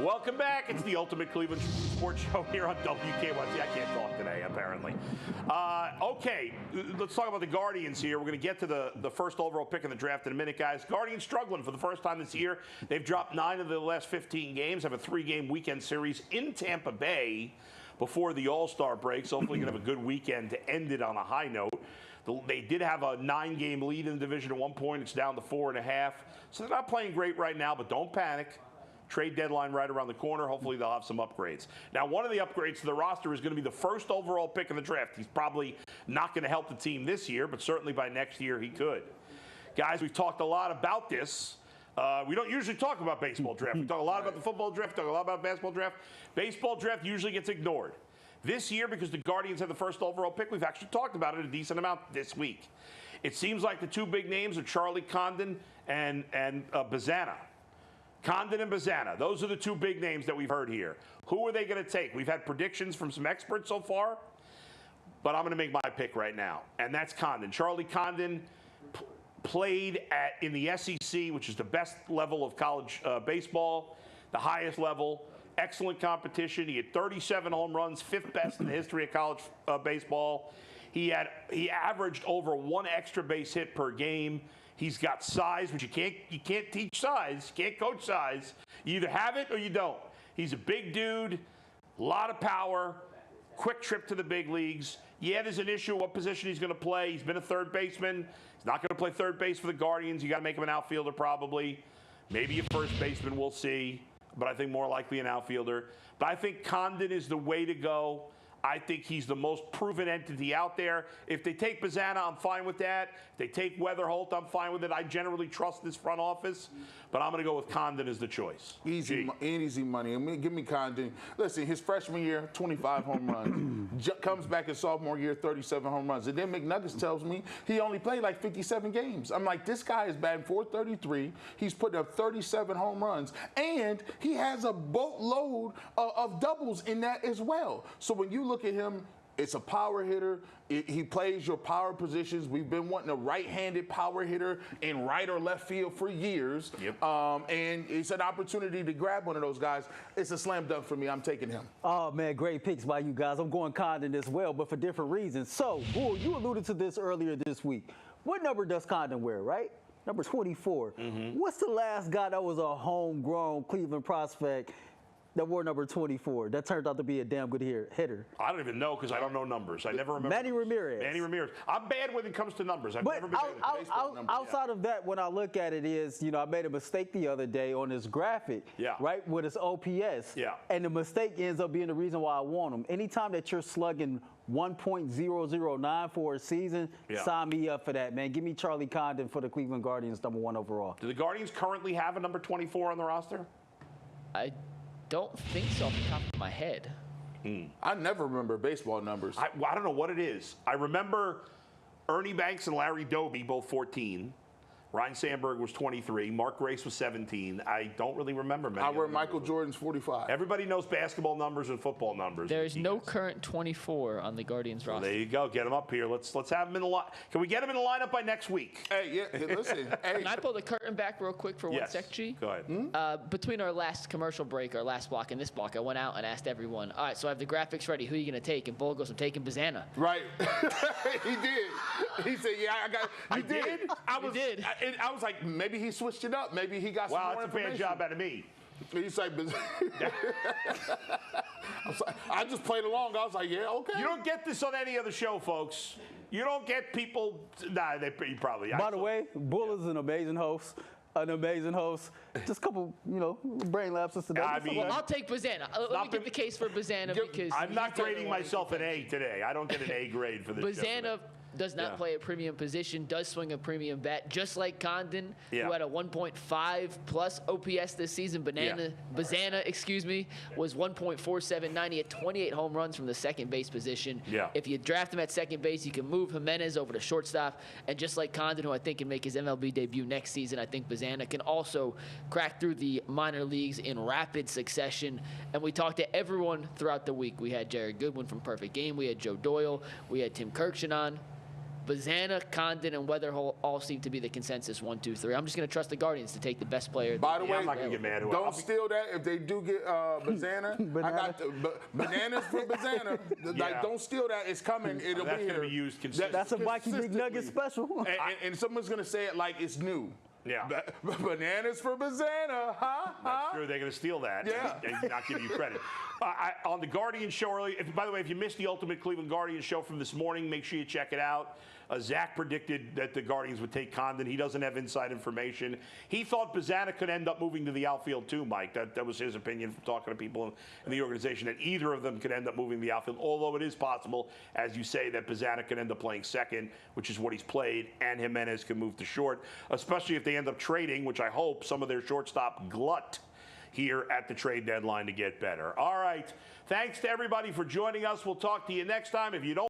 Welcome back. It's the Ultimate Cleveland Sports Show here on WKYC. I can't talk today, apparently. Okay, let's talk about the Guardians here. We're going to get to the first overall pick in the draft in a minute, guys. Guardians struggling for the first time this year. They've dropped 9 of the last 15 games, have a 3-game weekend series in Tampa Bay before the All-Star break. So hopefully you can have a good weekend to end it on a high note. They did have a 9-game lead in the division at one point. It's down to 4.5. So they're not playing great right now, but don't panic. Trade deadline right around the corner. Hopefully they'll have some upgrades. Now, one of the upgrades to the roster is going to be the first overall pick in the draft. He's probably not going to help the team this year, but certainly by next year he could. Guys, we've talked a lot about this. We don't usually talk about baseball draft. We talk a lot about the football draft, talk a lot about basketball draft. Baseball draft usually gets ignored. This year, because the Guardians had the first overall pick, we've actually talked about it a decent amount this week. It seems like the two big names are Charlie Condon and Bazzana. Condon and Bazzana. Those are the two big names that we've heard here. Who are they going to take? We've had predictions from some experts so far, but I'm going to make my pick right now, and that's Condon. Charlie Condon played in the SEC, which is the best level of college baseball, the highest level. Excellent competition. He had 37 home runs, 5th best in the history of college baseball. He averaged over 1 extra base hit per game. He's got size, which you can't teach size, you can't coach size. You either have it or you don't. He's a big dude, a lot of power, quick trip to the big leagues. Yeah, there's an issue what position he's going to play. He's been a third baseman. He's not going to play third base for the Guardians. You got to make him an outfielder probably. Maybe a first baseman, we'll see. But I think more likely an outfielder. But I think Condon is the way to go. I think he's the most proven entity out there. If they take Bazzana, I'm fine with that. If they take Wetherholt, I'm fine with it. I generally trust this front office, but I'm going to go with Condon as the choice. Easy money. I mean, give me Condon. Listen, his freshman year, 25 home runs. Comes back his sophomore year, 37 home runs. And then McNuggets tells me he only played like 57 games. I'm like, this guy is batting .433. He's putting up 37 home runs. And he has a boatload of doubles in that as well. So when you look at him, it's a power hitter. He plays your power positions. We've been wanting a right-handed power hitter in right or left field for years. Yep. And it's an opportunity to grab one of those guys. It's a slam dunk for me. I'm taking him. Oh, man, great picks by you guys. I'm going Condon as well, but for different reasons. So, Bull, you alluded to this earlier this week. What number does Condon wear, right? Number 24. Mm-hmm. What's the last guy that was a homegrown Cleveland prospect that wore number 24? That turned out to be a damn good hitter. I don't even know because I don't know numbers. I never remember. Manny Ramirez. Manny Ramirez. I'm bad when it comes to numbers. I've never been bad with baseball numbers. Outside of that, when I look at it is, I made a mistake the other day on this graphic, right, with his OPS. Yeah. And the mistake ends up being the reason why I want him. Anytime that you're slugging 1.009 for a season, sign me up for that, man. Give me Charlie Condon for the Cleveland Guardians, #1 overall. Do the Guardians currently have a number 24 on the roster? I don't think so off the top of my head. I never remember baseball numbers. I don't know what it is. I remember Ernie Banks and Larry Doby, both 14. Ryan Sandberg was 23. Mark Grace was 17. I don't really remember many. I wear Michael Jordan's 45. Everybody knows basketball numbers and football numbers. There's no current 24 on the Guardians roster. There you go. Get them up here. Let's have them in the line. Can we get them in the lineup by next week? Hey, listen. Can I pull the curtain back real quick for 1 sec, G? Go ahead. Between our last commercial break, our last block, and this block, I went out and asked everyone, all right, so I have the graphics ready. Who are you going to take? And Bull goes, I'm taking Bazzana. Right. He did. He said, yeah, I got You did? I was like, maybe he switched it up. Maybe he got some more information. Wow, that's a bad job out of me. He's like, I just played along. I was like, yeah, okay. You don't get this on any other show, folks. You don't get people. Nah, they probably. By the way, Bull is an amazing host. Just a couple, brain lapses today. I'll take Bazzana. Let me get the case for Bazzana because I'm not grading myself an A today. I don't get an A grade for this. Bazzana does not play a premium position, does swing a premium bat, just like Condon, who had a 1.5 plus OPS this season. Bazzana, was 1.479. He had 28 home runs from the second base position. Yeah. If you draft him at second base, you can move Jimenez over to shortstop. And just like Condon, who I think can make his MLB debut next season, I think Bazzana can also crack through the minor leagues in rapid succession. And we talked to everyone throughout the week. We had Jared Goodwin from Perfect Game. We had Joe Doyle. We had Tim Kirkshin on. Bazzana, Condon, and Wetherholt all seem to be the consensus 1, 2, 3. I'm just going to trust the Guardians to take the best player. By the way, I'm not going to get mad. Don't steal that. If they do get Bazzana, I got bananas for Bazzana. Like, don't steal that. It's coming. It'll That's be going to here. be used consistently. That's a Mikey McNugget special. And someone's going to say it like it's new. Yeah. Bananas for Bazzana, huh? That's true. They're going to steal that and not give you credit. On the Guardians show earlier, by the way, if you missed the Ultimate Cleveland Guardians show from this morning, make sure you check it out. Zach predicted that the Guardians would take Condon. He doesn't have inside information. He thought Bazzana could end up moving to the outfield too, Mike. That was his opinion from talking to people in the organization, that either of them could end up moving to the outfield, although it is possible, as you say, that Bazzana could end up playing second, which is what he's played, and Jimenez can move to short, especially if they end up trading, which I hope, some of their shortstop glut here at the trade deadline to get better. All right. Thanks to everybody for joining us. We'll talk to you next time. If you don't